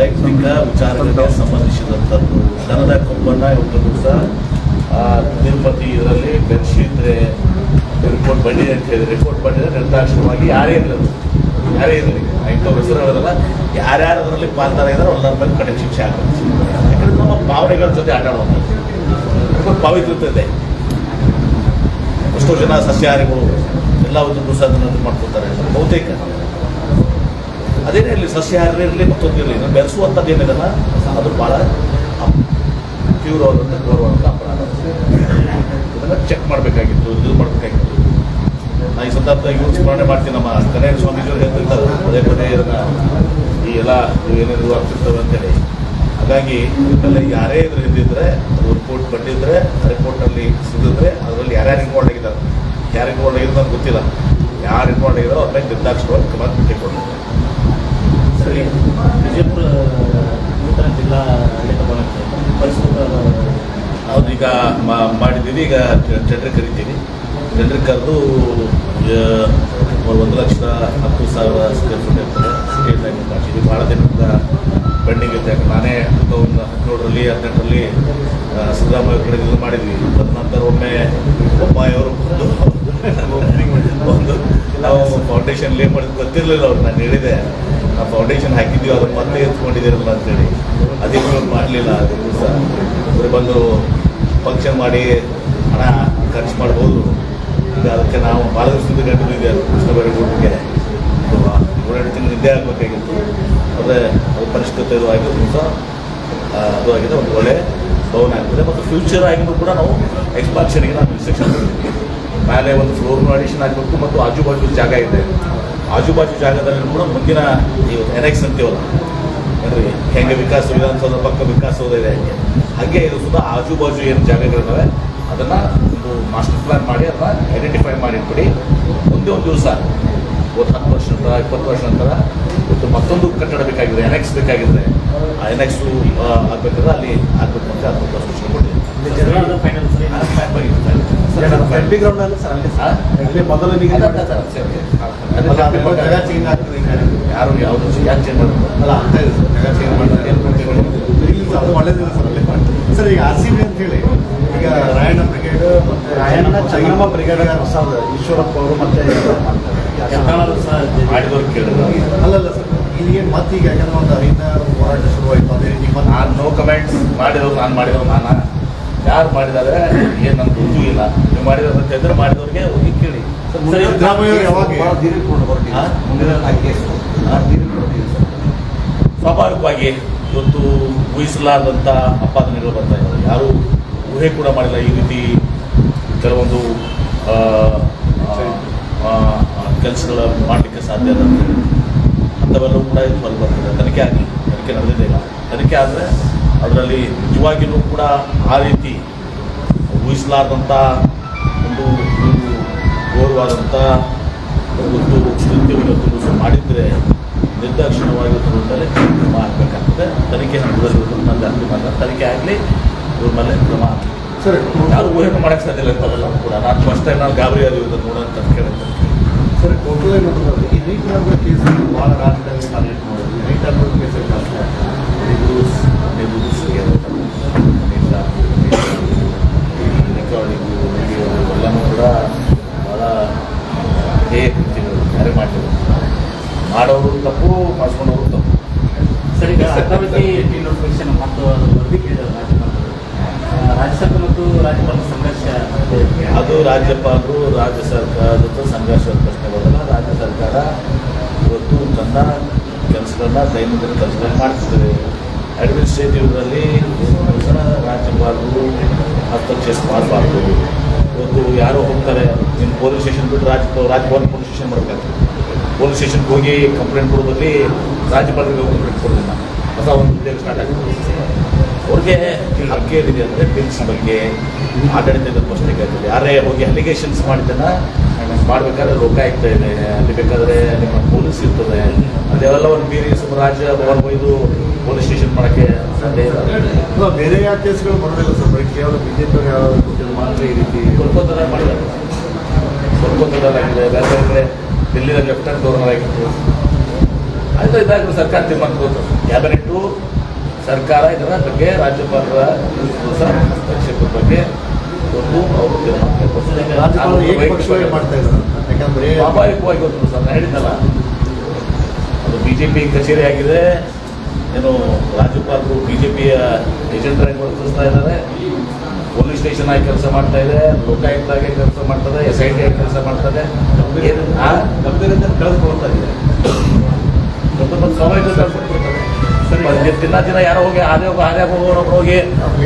ವೈಯಕ್ತಿಕ ವಿಚಾರಗಳಿಗೆ ಸಂಬಂಧಿಸಿದಂಥದ್ದು ದನದ ಕೊಬ್ಬನ್ನು ಇವತ್ತು ದಿವಸ ತಿರುಪತಿ ಇದರಲ್ಲಿ ಬೆರೆಸಿದ್ರೆ ರಿಪೋರ್ಟ್ ಬಂದಿದೆ ಅಂತ ಹೇಳಿದ್ರೆ ರಿಪೋರ್ಟ್ ಬಂದಿದೆ ನಿರ್ದಾಕ್ಷಿಣ್ಯವಾಗಿ ಯಾರೇ ಇರಲಿ ಇಂಥವ್ರ ಹೆಸರು ಹೇಳೋದಲ್ಲ ಯಾರ್ಯಾರು ಅದರಲ್ಲಿ ಪಾಲ್ದಾರ ಇದ್ದಾರೆ ಎಲ್ಲರ ಮೇಲೆ ಕಠಿಣ ಶಿಕ್ಷೆ ಆಗಬೇಕು. ಯಾಕಂದ್ರೆ ನಮ್ಮ ಭಾವನೆಗಳ ಜೊತೆ ಆಟ ಆಡುವಂಥದ್ದು ಪವಿತ್ರತೆ ಇದೆ. ಎಷ್ಟೋ ಜನ ಸಸ್ಯಾಹಾರಿಗಳು ಎಲ್ಲ ಒಂದು ದಿವಸ ಅದನ್ನು ಮಾಡ್ಕೊತಾರೆ. ಬಹುತೇಕ ಅದೇನೇ ಇರಲಿ, ಸಸ್ಯಾಹಾರ ಇರಲಿ ಮತ್ತೊಂದು ಇರಲಿ, ಬೆರೆಸುವಂಥದ್ದು ಏನಿದೆಲ್ಲ ಅದು ಭಾಳ ತೀವ್ರವಾದಂಥ ಗೌರವಾದಂಥ ಅಪರಾಧ. ಇದನ್ನು ಚೆಕ್ ಮಾಡಬೇಕಾಗಿತ್ತು, ಇದು ಮಾಡಬೇಕಾಗಿತ್ತು. ನಾನು ಈ ಸಂದರ್ಭದಾಗ ಇವ್ರು ಸ್ಮರಣೆ ಮಾಡ್ತೀನಿ. ನಮ್ಮ ಕನೇರ ಸ್ವಾಮೀಜಿಯವರು ಹೇಳ್ತಿರ್ತಾರೆ ಪದೇ ಪದೇ ಇದನ್ನು ಈ ಎಲ್ಲ ಏನೇನು ಆಗ್ತಿರ್ತವೆ ಅಂತೇಳಿ. ಹಾಗಾಗಿ ಇದರಲ್ಲಿ ಯಾರೇ ಇದ್ರ ಇದ್ದಿದ್ರೆ ಅದು ರಿಪೋರ್ಟ್ ಬಂದಿದ್ರೆ ರಿಪೋರ್ಟಲ್ಲಿ ಸಿಗಿದ್ರೆ ಅದರಲ್ಲಿ ಯಾರ್ಯಾರು ಇನ್ವಾಲ್ವ್ ಆಗಿದ್ದಾರೆ, ಯಾರು ಇನ್ವಾಲ್ವ್ ಆಗಿರೋದು ನನಗೆ ಗೊತ್ತಿಲ್ಲ. ಯಾರು ಇನ್ವಾಲ್ವ್ ಆಗಿರೋ ಅವ್ರ ಮೇಲೆ ನಿರ್ದಾಕ್ಷಿಣ್ಯವಾಗಿ ಕ್ರಮ ತೆಗೆದುಕೊಂಡಿದ್ದಾರೆ. ಸರಿ, ವಿಜಯಪುರ ನೂತನ ಜಿಲ್ಲಾ ಹೌದು, ಈಗ ಮಾಡಿದ್ದೀವಿ. ಈಗ ಟೆಂಡರ್ ಕರಿತೀವಿ. ಟೆಂಡರ್ ಕರೆದು 1,10,10,000 ಸ್ಕ್ವೇರ್ ಫೀಟ್ ಇರ್ತದೆ. ಸ್ಟೇಟ್ ಲೈನ್ ಮಾಡ್ತೀವಿ. ಭಾಳ ದಿನದಿಂದ ಪೆಂಡಿಂಗ್ ಇರುತ್ತೆ. ನಾನೇ 2017ರಲ್ಲಿ 2018ರಲ್ಲಿ ಸಿದ್ದರಾಮಯ್ಯ ಕಡೆ ಇದು ಮಾಡಿದ್ವಿ. ತದನಂತರ ಒಮ್ಮೆ ಬೊಮ್ಮಾಯಿಯವರು ಒಂದು ನಾವು ಫೌಂಡೇಶನ್ ಲೇ ಮಾಡಿದ್ದು ಗೊತ್ತಿರಲಿಲ್ಲ ಅವ್ರು. ನಾನು ಹೇಳಿದೆ ಆ ಫೌಂಡೇಶನ್ ಹಾಕಿದ್ದೀವಿ, ಅದನ್ನು ಮತ್ತೆ ಎತ್ಕೊಂಡಿದ್ದೀರಲ್ಲ ಅಂತೇಳಿ. ಅದೇನು ಮಾಡಲಿಲ್ಲ. ಅದು ದಿವಸ ಬಂದು ಫಂಕ್ಷನ್ ಮಾಡಿ ಹಣ ಖರ್ಚು ಮಾಡ್ಬೋದು. ಈಗ ಅದಕ್ಕೆ ನಾವು ಭಾಳ ದಿವಸದಿಂದ ಕಂಡಿದ್ದೀವಿ. ಅದು ಕೃಷ್ಣಬೈರೇಗೌಡರಿಗೆ 7 ತಿಂಗಳು ನಿದ್ದೆ ಆಗಬೇಕಾಗಿತ್ತು. ಆದರೆ ಅದು ಪರಿಸ್ಥಿತಿ ಇದು ಆಗಿದ್ದು ಸಹ ಅದು ಆಗಿದೆ. ಒಂದು ಒಳ್ಳೆ ಭವನ ಆಗ್ತದೆ. ಮತ್ತು ಫ್ಯೂಚರ್ ಆಗಿನೂ ಕೂಡ ನಾವು ಎಕ್ಸ್ಪಾನ್ಷನ್ಗೆ ನಾವು ಇನ್ಸ್ಟ್ರಕ್ಷನ್ ಕೊಡ್ತೀವಿ. ಮೇಲೆ ಒಂದು ಫ್ಲೋರ್ನು ಅಡಿಷನ್ ಆಗಬೇಕು ಮತ್ತು ಆಜುಬಾಜು ಜಾಗ ಇದೆ. ಆಜುಬಾಜು ಜಾಗದಲ್ಲಿ ಕೂಡ ಮುಂದಿನ ಇವತ್ತು NX ಅಂತೀವಲ್ಲ ಅಂದರೆ ಹೆಂಗೆ ವಿಕಾಸ ವಿಧಾನಸೌಧ ಪಕ್ಕ ವಿಕಾಸಸೌಧ ಇದೆ ಹಾಗೆ ಇದು ಸುಧಾ ಆಜುಬಾಜು ಏನು ಜಾಗಗಳಿದ್ದಾವೆ ಅದನ್ನು ಒಂದು ಮಾಸ್ಟರ್ ಪ್ಲಾನ್ ಮಾಡಿ ಅದನ್ನು ಐಡೆಂಟಿಫೈ ಮಾಡಿ ಇಟ್ಬಿಡಿ. ಮುಂದೆ ಒಂದು ದಿವಸ 10 ವರ್ಷ ನಂತರ 20 ವರ್ಷ ನಂತರ ಇವತ್ತು ಮತ್ತೊಂದು ಕಟ್ಟಡ ಬೇಕಾಗಿದೆ, NX ಬೇಕಾಗಿದ್ರೆ ಆ NX ಆಗಬೇಕಾದ್ರೆ ಅಲ್ಲಿ ಆಗಬೇಕು ಅಂತ ಅದಕ್ಕೆ ಸೂಚನೆ ಕೊಟ್ಟಿದೆ. ಮೊದಲು ಯಾರು ಯಾವುದು ಯಾಕೆ ಚೇಂಜ್ ಅಲ್ಲ ಅಂತ ಇದೆ ಸರ್, ಜಾಗ ಚೇಂಜ್ ಮಾಡಿದ್ರೆ ಅದು ಒಳ್ಳೇದಿಲ್ಲ ಸರ್. ಅಲ್ಲಿ ಸರ್ ಈಗ RCB ಅಂತ ಹೇಳಿ ಈಗ ರಾಯಣ್ಣ ಬ್ರಿಗೇಡ್ ಮತ್ತು ರಾಯಣ್ಣ ಚಂದ್ರಮ್ಮ ಬ್ರಿಗೇಡ್ ಹೊಸದು ಈಶ್ವರಪ್ಪ ಅವರು ಮತ್ತೆ ಮಾಡಿದವ್ರು ಕೇಳಿದ್ರು. ಅಲ್ಲಲ್ಲ ಸರ್, ಈಗ ಮತ್ತೆ ಈಗ ಯಾಕಂದ್ರೆ ಒಂದು ಐದ ಹೋರಾಟ ಶುರುವಾಯಿತು. ಅದೇ ರೀತಿ ಮತ್ತೆ ನಾನು ನೋ ಕಮೆಂಟ್ಸ್ ಮಾಡಿದವ್ರು ನಾನು ಮಾಡಿದವ್ರು ನಾನು ಯಾರು ಮಾಡಿದ್ದಾರೆ ಏನು ನನಗೆ ಗೊತ್ತೂ ಇಲ್ಲ. ನೀವು ಮಾಡಿದವ್ರು ಅಂತ ಹೇಳಿದ್ರೆ ಮಾಡಿದವ್ರಿಗೆ ಹೋಗಿ ಕೇಳಿ. ಸಿದ್ದರಾಮಯ್ಯ ಯಾವಾಗ ಸ್ವಾಭಾವಿಕವಾಗಿ ಇವತ್ತು ಊಹಿಸಲಾರದಂಥ ಆಪಾದನೆಗಳು ಬರ್ತಾ ಇದ್ದಾರೆ. ಯಾರೂ ಊಹೆ ಕೂಡ ಮಾಡಿಲ್ಲ ಈ ರೀತಿ ಕೆಲವೊಂದು ಕೆಲಸಗಳ ಮಾಡಲಿಕ್ಕೆ ಸಾಧ್ಯ ಇಲ್ಲ ಅಂತೇಳಿ. ಅಂಥವೆಲ್ಲವೂ ಕೂಡ ಇದು ಹೊರಗೆ ಬರ್ತದೆ. ತನಿಖೆ ಆಗಲಿ, ತನಿಖೆ ನಡೆದಿದೆ ಇಲ್ಲ. ತನಿಖೆ ಆದರೆ ಅದರಲ್ಲಿ ನಿಜವಾಗಿಯೂ ಕೂಡ ಆ ರೀತಿ ಊಹಿಸಲಾರದಂಥ ಒಂದು ಘೋರವಾದಂಥ ಒಂದು ಕೃತ್ಯವನ್ನು ಇವತ್ತು ಮಾಡಿದರೆ ನಿರ್ದಾಕ್ಷಿಣ್ಯವಾಗಿ ಮೇಲೆ ಕ್ರಮ ಆಗಬೇಕಾಗ್ತದೆ. ತನಿಖೆ ಹಂತದಲ್ಲಿ ನನ್ನ ಅಂತಿಮ ತನಿಖೆ ಆಗಲಿ, ಇವ್ರ ಮೇಲೆ ಕ್ರಮ ಆಗಲಿ. ಸರ್ ಯಾರು ಊಹೆ ಮಾಡೋಕ್ಕೆ ಸಾಧ್ಯ ಇಲ್ಲ ಅಂತಾರಲ್ಲ ಕೂಡ. ನಾನು ಫಸ್ಟ್ ಟೈಮ್ ನಾನು ಗಾಬರಿ ಆದ ಇದನ್ನು ನೋಡೋಂತ ಕೇಳುತ್ತೆ. ಸರ್ ಟೋಟಲ್ ಏನು ನೋಡಿದ್ರೆ ಈ ನೀಟ್ ನಂಬರ್ ಕೇಸ್ ಭಾಳ ರಾಜ್ಯದಲ್ಲಿ ಟಾರ್ಗೆಟ್ ಮಾಡೋದು. ಈ ನೀಟ್ ನಂಬರ್ ಕೇಸಲ್ಲಿ ಜಾಸ್ತಿ ರೆಕಾರ್ಡಿಂಗು ವಿಡಿಯೋ ಎಲ್ಲನೂ ಕೂಡ ಭಾಳ ಕೃತಿಗಳು ಯಾರೇ ಮಾಡಿದ್ರು. ಮಾಡೋರು ತಪ್ಪು, ಮಾಡಿಸ್ಕೊಂಡವರು ತಪ್ಪು. ಸರಿ, ನೋಟಿಫಿಕೇಶನ್ ಮತ್ತು ವರದಿ ಕೇಳಿದ್ರು ರಾಜ್ಯ ಸರ್ಕಾರ ಮತ್ತು ರಾಜ್ಯಪಾಲರ ಸಂಘರ್ಷ. ಅದು ರಾಜ್ಯಪಾಲರು ರಾಜ್ಯ ಸರ್ಕಾರದ ಜೊತೆ ಸಂಘರ್ಷದ ಪ್ರಶ್ನೆ ಬರಲ್ಲ. ರಾಜ್ಯ ಸರ್ಕಾರ ಇವತ್ತು ತನ್ನ ಕೆಲಸಗಳನ್ನ ದೈನಂದಿನ ಕೆಲಸಗಳನ್ನ ಮಾಡ್ತಿದ್ದೇವೆ. ಅಡ್ಮಿನಿಸ್ಟ್ರೇಟಿವ್ನಲ್ಲಿ ರಾಜ್ಯಪಾಲರು ಹಸ್ತಕ್ಷೇಪ ಮಾಡಬಾರ್ದು. ಇವತ್ತು ಯಾರೋ ಹೋಗ್ತಾರೆ, ನಿಮ್ಮ ಪೊಲೀಸ್ ಸ್ಟೇಷನ್ ಬಿಟ್ಟು ರಾಜ್ಯಪಾಲ ಪೊಲೀಸ್ ಸ್ಟೇಷನ್ ಮಾಡಬೇಕಾಗ್ತದೆ. ಪೊಲೀಸ್ ಸ್ಟೇಷನ್ಗೆ ಹೋಗಿ ಕಂಪ್ಲೇಂಟ್ ಕೊಡೋದ್ರಲ್ಲಿ ರಾಜ್ಯಪಾಲರಿಗೆ ಹೋಗಿ ಕಂಪ್ಲೇಂಟ್ ಕೊಡೋದಿಲ್ಲ. ಹೊಸ ಒಂದು ವಿಡಿಯೋ ಸ್ಟಾರ್ಟ್ ಆಗ್ತದೆ. ಅವ್ರಿಗೆ ಹಕ್ಕೇನಿದೆ ಅಂದರೆ ಬಿಲ್ಸ್ ಬಗ್ಗೆ ಆಡಳಿತದ ಪ್ರಶ್ನೆಗೆ ಆಗ್ತದೆ. ಯಾರೇ ಹೋಗಿ ಅಲಿಗೇಷನ್ಸ್ ಮಾಡಿದ್ದನ್ನು ಮಾಡಬೇಕಾದ್ರೆ ಲೋಕಾಯುಕ್ತ ಇದೆ, ಅಲ್ಲಿ ಬೇಕಾದರೆ ನಿಮ್ಮ ಪೊಲೀಸ್ ಇರ್ತದೆ. ಅದೆಲ್ಲವನ್ನು ಮೀರಿ ರಾಜ್ಯ ಭವನ ಒಯ್ದು ಪೊಲೀಸ್ ಸ್ಟೇಷನ್ ಮಾಡೋಕ್ಕೆ ಸಾಧ್ಯ ಇಲ್ಲ. ಬೇರೆ ಯಾವ ಕೇಸ್ಗಳು ಬರೋದಿಲ್ಲ ಸರ್, ಬರೀ ಕೇವಲ ಬಿಜೆಪಿ ಯಾವ್ದು ಮಾತ್ರ ಈ ರೀತಿ ಕೊಲ್ಕತ್ತಾದಾಗ ಮಾಡಿದ್ದಾರೆ. ಕೊಲ್ಕತ್ತಾದಲ್ಲಾಗಿದೆ, ಬೇರೆ ಬೇರೆ ದಿಲ್ಲಿಯಲ್ಲಿ ಲೆಫ್ಟಿನೆಂಟ್ ಗವರ್ನರ್ ಆಗಿತ್ತು. ಆಯ್ತು ಇದಾದ್ರೂ ಸರ್ಕಾರ ತೀರ್ಮಾನ ತಗೋತಾರೆ. ಕ್ಯಾಬಿನೆಟ್ಟು ಸರ್ಕಾರ ಇದರ ಬಗ್ಗೆ ರಾಜ್ಯಪಾಲರ ಹಸ್ತಕ್ಷೇಪದ ಬಗ್ಗೆ ಒಂದು ಅವರು ತೀರ್ಮಾನ ಕೈಗೊಳ್ತಾರೆ. ರಾಜ್ಯಪಾಲರು ಏಕಪಕ್ಷೀಯವಾಗಿ ಮಾಡ್ತಾ ಇದ್ದಾರೆ ಯಾಕಂದ್ರೆ ಸ್ವಾಭಾವಿಕವಾಗಿ ಗೊತ್ತು ಸರ್, ನಾನು ಹೇಳಿದ್ನಲ್ಲ, ಅದು BJP ಕಚೇರಿ ಆಗಿದೆ. ಏನು ರಾಜ್ಯಪಾಲರು BJPಯ ಏಜೆಂಟರಾಗಿ ವರ್ತಿಸ್ತಾ ಇದ್ದಾರೆ, ಪೊಲೀಸ್ ಸ್ಟೇಷನ್ ಆಗಿ ಕೆಲಸ ಮಾಡ್ತಾ ಇದೆ, ಲೋಕಾಯುಕ್ತ ಆಗಿ ಕೆಲಸ ಮಾಡ್ತದೆ, SIT ಆಗಿ ಕೆಲಸ ಮಾಡ್ತದೆ. ಗಂಭೀರತೆ ಕಳೆದುಕೊಳ್ತಾ ಇದೆ. ಸ್ವಾಭಾವಿಕ ದಿನ ಯಾರೋ ಹೋಗಿ ಹಾದ್ಯಾಗ ಹೋಗೋರೊಬ್ರು ಹೋಗಿ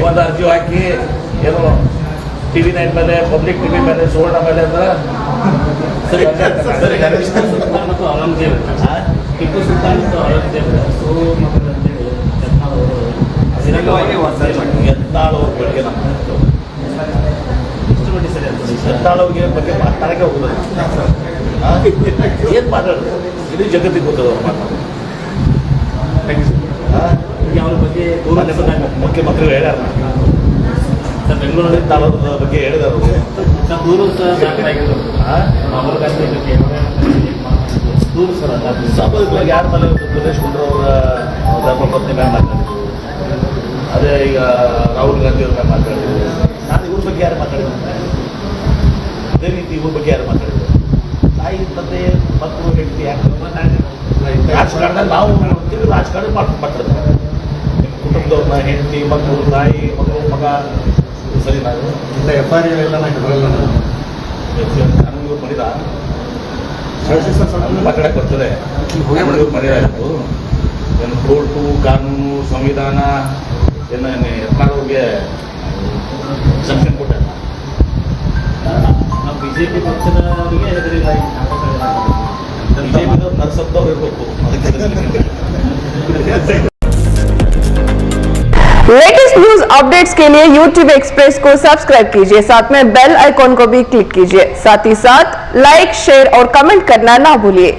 ಒಂದು ಅರ್ಜಿ ಹಾಕಿ ಏನು TV9 ಮೇಲೆ, ಪಬ್ಲಿಕ್ TV ಮೇಲೆ, ಸುವರ್ಣ ಮೇಲೆ ಅಂದ್ರೆ ಸರಿ ಸರಿ ಮತ್ತು ಔರಂಗಜೇಬ್ ಟಿಪ್ಪು ಸುಲ್ತಾನ್ ಮತ್ತು ಔರಂಗಜೇಬ್ ಯತ್ನಾಳ್ ಅವ್ರ ಬಗ್ಗೆ ನಮ್ಮ ಎಷ್ಟು ಮಟ್ಟಿಗೆ ಸರಿ ಅಂತ ಯತ್ನಾಳ್ ಅವ್ರಿಗೆ ಬಗ್ಗೆ ಮಾತಾಡಕ್ಕೆ ಹೋಗೋದು ಏನು ಮಾತಾಡೋದು, ಇಡೀ ಜಗತ್ತಿಗೆ ಗೊತ್ತದ ಅವ್ರು ಮಾತಾಡೋದು. ಈಗ ಅವ್ರ ಬಗ್ಗೆ ಮುಖ್ಯಮಂತ್ರಿಗಳು ಹೇಳ್ಯಾರ, ಸರ್ ಬೆಂಗಳೂರಲ್ಲಿ ತಾಲೂಕದ ಬಗ್ಗೆ ಹೇಳಿದಾರೆ ಅವರು. ಸರ್ ದೂರು ಸರ್ ದಾಖಲಾಗಿದ್ದು ರಾಹುಲ್ ಗಾಂಧಿ ಬಗ್ಗೆ ದೂರು ಸರ್ ಅದು ಸ್ವಾಭಾವಿಕವಾಗಿ ಯಾರ ಮೇಲೆ ಪ್ರದೇಶ್ ಗುಂಡ್ರು ಅವರ ಧರ್ಮಪತ್ನಿ ಮೇಲೆ ಮಾತಾಡಿದ್ರು, ಅದೇ ಈಗ ರಾಹುಲ್ ಗಾಂಧಿ ಅವ್ರ ಮೇಲೆ ಮಾತಾಡಿದ್ರು. ನಾನು ಇವ್ರ ಬಗ್ಗೆ ಯಾರು ಮಾತಾಡಿದ್ರು? ಅದೇ ರೀತಿ ಇವ್ರ ಬಗ್ಗೆ ಯಾರು ಮಾತಾಡಿದ್ರು? ತಾಯಿ ತಂದೆ ಮಕ್ಕಳು ಹೆಂಡತಿ ಯಾಕೆ ರಾಜಕಾರಣದಲ್ಲಿ ನಾವು ತಿರುಗಿ ರಾಜಕಾರಣ ಮಾಡ್ತಾರೆ. ನಿಮ್ಮ ಕುಟುಂಬದವ್ರನ್ನ ಹೆಂಡತಿ ಮಕ್ಕಳು ತಾಯಿ ಮಕ್ಕಳು ಮಗ ಸರಿ ನಾನು ಇಂಥ FIR ಎಲ್ಲ ನಾನು ಬರಲ್ಲ ನನಗೆ ಮಾಡಿದ ಮಾತಾಡಕ್ಕೆ ಬರ್ತದೆ. ಮಾಡಿದಾಯಿತು ಏನು ಕೋರ್ಟು ಕಾನೂನು ಸಂವಿಧಾನ ಏನು ಯತ್ನಾಳವ್ರಿಗೆ ಸಂಕ್ಷನ್ ಕೊಟ್ಟ. ನಾವು BJP ಪಕ್ಷದವರಿಗೆ ಹೆದರಿಲ್ಲ BJP ನರಸತ್ತವ್ರು ಇರಬೇಕು ಅದಕ್ಕೆ. लेटेस्ट न्यूज अपडेट्स के लिए YouTube एक्सप्रेस को सब्सक्राइब कीजिए, साथ में बेल आइकॉन को भी क्लिक कीजिए। साथ ही साथ लाइक, शेयर और कमेंट करना ना भूलिए।